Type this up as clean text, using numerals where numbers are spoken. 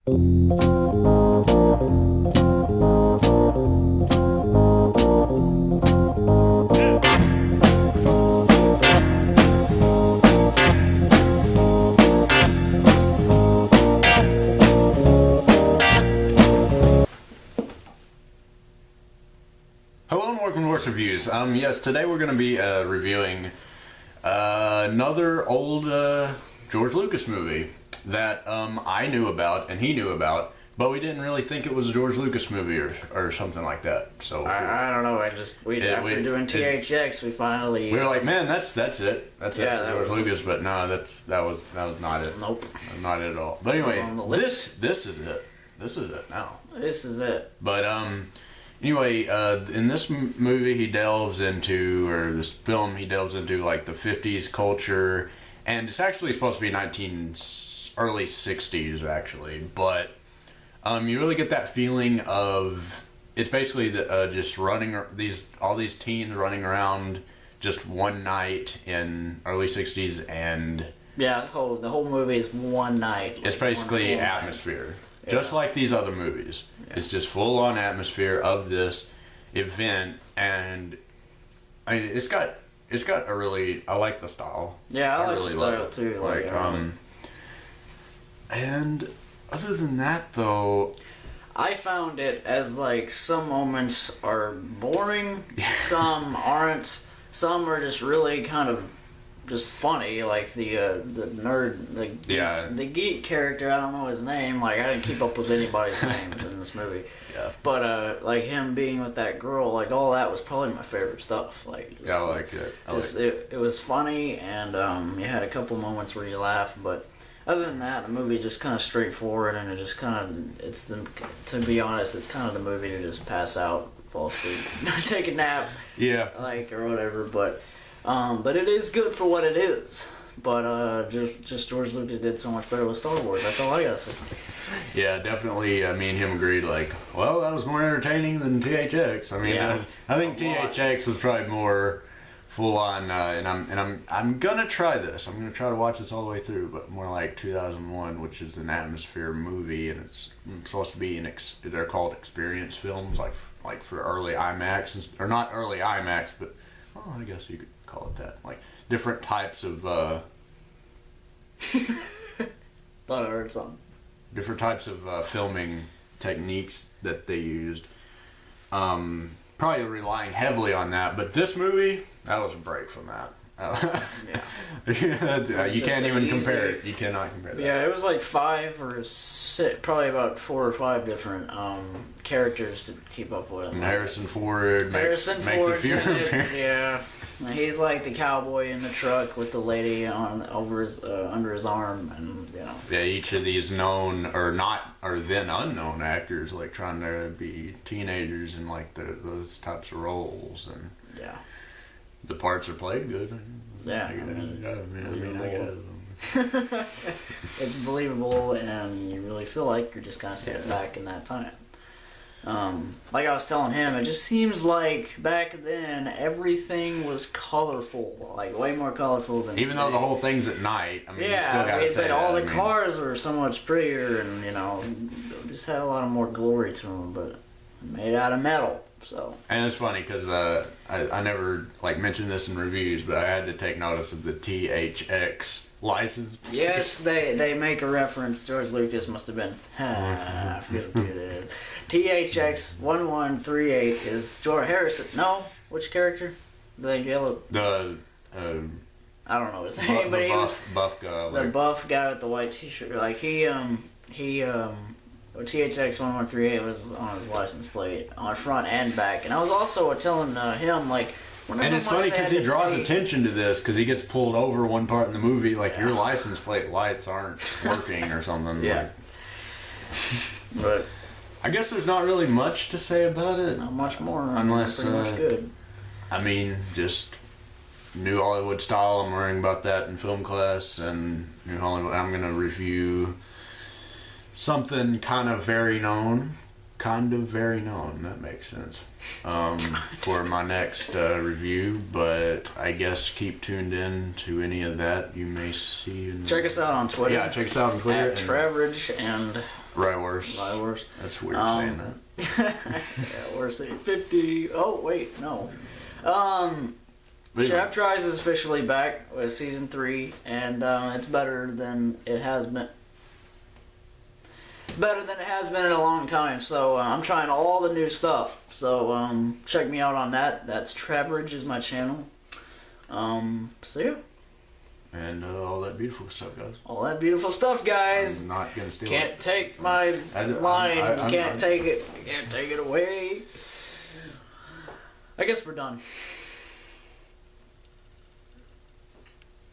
Hello and welcome to Horse Reviews. Yes, today we're going to be reviewing another old George Lucas movie that I knew about and he knew about, but we didn't really think it was a George Lucas movie or something like that. So I don't know. After doing THX, we were like, man, that's it. That's it for George Lucas. But no, that was not it. Nope, not it at all. But anyway, this is it. This is it now. This is it. But anyway, in this movie he delves into, or this film he delves into, like the 50s culture, and it's actually supposed to be early 60s actually, but you really get that feeling of, it's basically just all these teens running around just one night in early 60s, and yeah, the whole movie is one night. It's basically atmosphere. Yeah. Just like these other movies. Yeah. It's just full-on atmosphere of this event, and I mean, it's got a really, I like the style. Yeah, I like the style too. And other than that, though, I found it as like some moments are boring, some aren't, some are just really kind of just funny, like the nerd, the geek character. I don't know his name. Like, I didn't keep up with anybody's names in this movie. Yeah. But like him being with that girl, like all that was probably my favorite stuff. Like, I like it. It was funny, and you had a couple moments where you laughed, but other than that, the movie just kind of straightforward, and it just kind of, to be honest, it's kind of the movie to just pass out, fall asleep, take a nap, like, or whatever. But it is good for what it is. But just George Lucas did so much better with Star Wars. That's all I gotta say. Yeah, definitely. Me and him agreed. Like, well, that was more entertaining than THX. I mean, I think THX was probably more full on. And I'm gonna try this. I'm gonna try to watch this all the way through, but more like 2001, which is an atmosphere movie, and it's supposed to be they're called experience films, like for early IMAX, or not early IMAX, but I guess you could call it that. Like different types of thought I heard something. Different types of filming techniques that they used. Probably relying heavily on that, but this movie, that was a break from that. You can't even compare it. You cannot compare that. Yeah, it was like 5 or 6, probably about 4 or 5 different characters to keep up with. And Harrison Ford makes a few appearances. Yeah, he's like the cowboy in the truck with the lady under his arm, and you know. Yeah, each of these known or then unknown actors, like trying to be teenagers in like those types of roles, and yeah. The parts are played good. Yeah, I guess. It's believable, and you really feel like you're just kind of sitting back in that time. Like I was telling him, it just seems like back then everything was colorful, like way more colorful than even though the whole thing's at night. I mean, you still gotta say all the cars were so much prettier, and you know, just had a lot of more glory to them, but made out of metal. So. And it's funny because I never like mentioned this in reviews, but I had to take notice of the THX license plate. Yes, they make a reference. George Lucas must have been. I forget to do this. THX 1138 is George Harrison. No, which character? The yellow. I don't know his name, but he was buff guy. The buff guy with the white T-shirt. Like THX 1138 was on his license plate on front and back, and I was also telling him like. And it's funny because he draws attention to this because he gets pulled over one part in the movie, like your license plate lights aren't working or something. Yeah. But I guess there's not really much to say about it. Not much more. Unless pretty much good. I mean, just New Hollywood style. I'm learning about that in film class, and New Hollywood. I'm gonna review something kind of very known. That makes sense. For my next review, but I guess keep tuned in to any of that you may see. Check us out on Twitter. Yeah, check us out on Twitter. At Travridge, and Right worse. Right worse. That's weird saying that. Yeah, we're saying 50. Oh wait, no. Trav Tries is officially back with season 3, and it's better than it has been. Better than it has been in a long time. So I'm trying all the new stuff. So check me out on that. That's Travridge is my channel. So yeah. And all that beautiful stuff, guys. All that beautiful stuff, guys. I'm not gonna steal Can't it. take my line. You can't take it. You can't take it away. I guess we're done.